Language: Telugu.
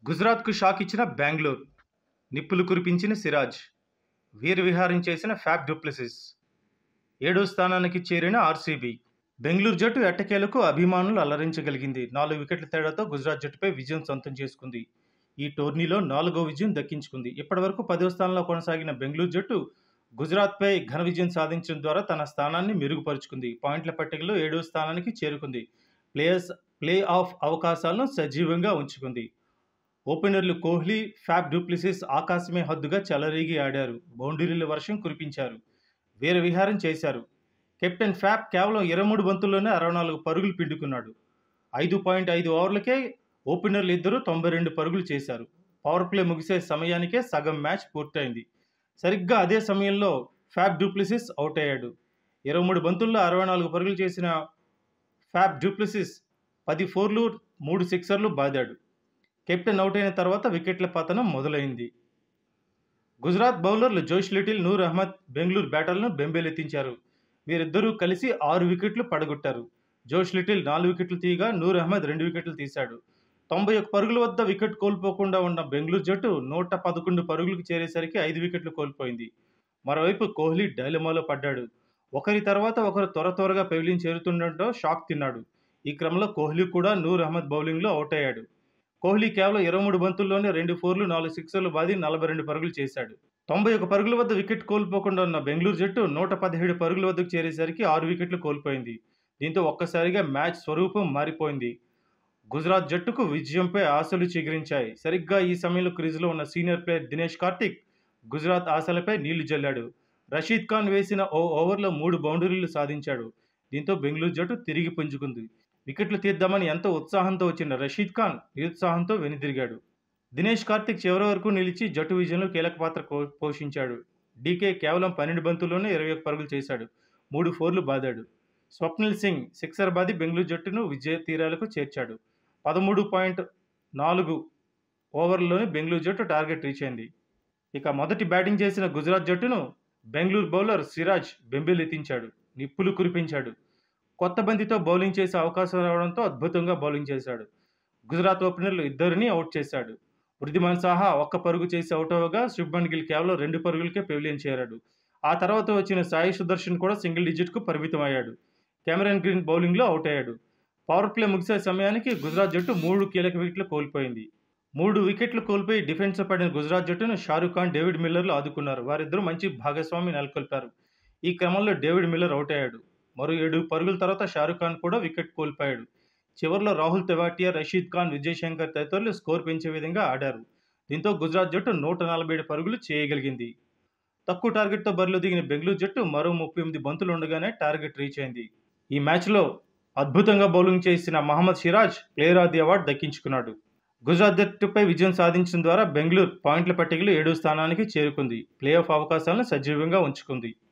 గుజరాత్కు షాక్ ఇచ్చిన బెంగళూరు, నిప్పులు కురిపించిన సిరాజ్, వీరవిహారం చేసిన ఫ్యాబ్ డుప్లెసిస్, ఏడో స్థానానికి చేరిన ఆర్సీబీ. బెంగళూరు జట్టు ఎట్టకేలకు అభిమానులు అలరించగలిగింది. 4 వికెట్ల తేడాతో గుజరాత్ జట్టుపై విజయం సొంతం చేసుకుంది. ఈ టోర్నీలో 4వ విజయం దక్కించుకుంది. ఇప్పటివరకు 10వ స్థానంలో కొనసాగిన బెంగళూరు జట్టు గుజరాత్పై ఘన విజయం సాధించడం ద్వారా తన స్థానాన్ని మెరుగుపరుచుకుంది. పాయింట్ల పట్టికలో 7వ స్థానానికి చేరుకుంది. ప్లే ఆఫ్ అవకాశాలను సజీవంగా ఉంచుకుంది. ఓపెనర్లు కోహ్లీ, ఫ్యాబ్ డుప్లెసిస్ ఆకాశమే హద్దుగా చెలరేగి ఆడారు. బౌండరీల వర్షం కురిపించారు. వీరవిహారం చేశారు. కెప్టెన్ ఫ్యాబ్ కేవలం 23 బంతుల్లోనే 64 పరుగులు పిండుకున్నాడు. 5.5 ఓవర్లకే ఓపెనర్లు ఇద్దరు 92 పరుగులు చేశారు. పవర్ ప్లే ముగిసే సమయానికే సగం మ్యాచ్ పూర్తయింది. సరిగ్గా అదే సమయంలో ఫ్యాబ్ డుప్లెసిస్ అవుట్ అయ్యాడు. 23 బంతుల్లో 64 పరుగులు చేసిన ఫ్యాబ్ డుప్లెసిస్ 10 ఫోర్లు, 3 సిక్సర్లు బాదాడు. కెప్టెన్ అవుట్ అయిన తర్వాత వికెట్ల పతనం మొదలైంది. గుజరాత్ బౌలర్లు జోష్ లిటిల్, నూర్ అహ్మద్ బెంగళూరు బ్యాటర్లను బెంబేలెత్తించారు. వీరిద్దరూ కలిసి 6 వికెట్లు పడగొట్టారు. జోష్ లిటిల్ 4 వికెట్లు తీయగా నూర్ అహ్మద్ 2 వికెట్లు తీశాడు. 91 పరుగుల వద్ద వికెట్ కోల్పోకుండా ఉన్న బెంగళూరు జట్టు 111 పరుగులకు చేరేసరికి 5 వికెట్లు కోల్పోయింది. మరోవైపు కోహ్లీ డైలమాలో పడ్డాడు. ఒకరి తర్వాత ఒకరు త్వరగా పెవిలియన్ చేరుతుండటంతో షాక్ తిన్నాడు. ఈ క్రమంలో కోహ్లీ కూడా నూర్ అహ్మద్ బౌలింగ్లో అవుట్ అయ్యాడు. కోహ్లీ కేవలం 23 బంతుల్లోనే 2 ఫోర్లు, 4 సిక్సర్లు బాది 42 పరుగులు చేశాడు. 91 పరుగుల వద్ద వికెట్ కోల్పోకుండా ఉన్న బెంగళూరు జట్టు 117 పరుగుల వద్దకు చేరేసరికి 6 వికెట్లు కోల్పోయింది. దీంతో ఒక్కసారిగా మ్యాచ్ స్వరూపం మారిపోయింది. గుజరాత్ జట్టుకు విజయంపై ఆశలు చిగురించాయి. సరిగ్గా ఈ సమయంలో క్రీజులో ఉన్న సీనియర్ ప్లేయర్ దినేష్ కార్తిక్ గుజరాత్ ఆశలపై నీళ్లు జల్లాడు. రషీద్ ఖాన్ వేసిన ఓ ఓవర్లో 3 బౌండరీలు సాధించాడు. దీంతో బెంగళూరు జట్టు తిరిగి పుంజుకుంది. వికెట్లు తీద్దామని ఎంతో ఉత్సాహంతో వచ్చిన రషీద్ ఖాన్ నిరుత్సాహంతో వెనుదిరిగాడు. దినేష్ కార్తిక్ చివరి వరకు నిలిచి జట్టు విజయంలో కీలక పాత్ర పోషించాడు. డీకే కేవలం 12 బంతుల్లోనే 21 పరుగులు చేశాడు. 3 ఫోర్లు బాదాడు. స్వప్నిల్ సింగ్ సిక్సర్ బాది బెంగళూరు జట్టును విజయ తీరాలకు చేర్చాడు. 13.4 ఓవర్లలోనే బెంగళూరు జట్టు టార్గెట్ రీచ్ అయింది. ఇక మొదటి బ్యాటింగ్ చేసిన గుజరాత్ జట్టును బెంగళూరు బౌలర్ సిరాజ్ బెంబేలెత్తించాడు. నిప్పులు కురిపించాడు. కొత్త బంతితో బౌలింగ్ చేసే అవకాశం రావడంతో అద్భుతంగా బౌలింగ్ చేశాడు. గుజరాత్ ఓపెనర్లు ఇద్దరిని అవుట్ చేశాడు. వృద్ధిమాన్ సాహా 1 పరుగు చేసి అవుట్ అవ్వగా శుభ్మన్ గిల్ కేవలం 2 పరుగులకే పెవిలియన్ చేరాడు. ఆ తర్వాత వచ్చిన సాయి సుదర్శన్ కూడా సింగిల్ డిజిట్కు పరిమితం అయ్యాడు. కెమెరన్ గ్రీన్ బౌలింగ్లో అవుట్ అయ్యాడు. పవర్ ప్లే ముగిసే సమయానికి గుజరాత్ జట్టు 3 కీలక వికెట్లు కోల్పోయింది. 3 వికెట్లు కోల్పోయి డిఫెన్స్లో పడిన గుజరాత్ జట్టును షారుఖ్ ఖాన్, డేవిడ్ మిల్లర్లు ఆదుకున్నారు. వారిద్దరూ మంచి భాగస్వామి నెలకొల్పారు. ఈ క్రమంలో డేవిడ్ మిల్లర్ అవుట్ అయ్యాడు. మరో 7 పరుగుల తర్వాత షారుఖ్ ఖాన్ కూడా వికెట్ కోల్పోయాడు. చివరిలో రాహుల్ తెవాటియా, రషీద్ ఖాన్, విజయ్ శంకర్ తదితరులు స్కోర్ పెంచే విధంగా ఆడారు. దీంతో గుజరాత్ జట్టు 147 పరుగులు చేయగలిగింది. తక్కువ టార్గెట్తో బరిలో దిగిన బెంగళూరు జట్టు మరో 38 బంతులు ఉండగానే టార్గెట్ రీచ్ అయింది. ఈ మ్యాచ్లో అద్భుతంగా బౌలింగ్ చేసిన Mohammed Siraj player of the award దక్కించుకున్నాడు. గుజరాత్ జట్టుపై విజయం సాధించడం ద్వారా బెంగళూరు పాయింట్ల పట్టికలో 7వ స్థానానికి చేరుకుంది. ప్లే ఆఫ్ అవకాశాలను సజీవంగా ఉంచుకుంది.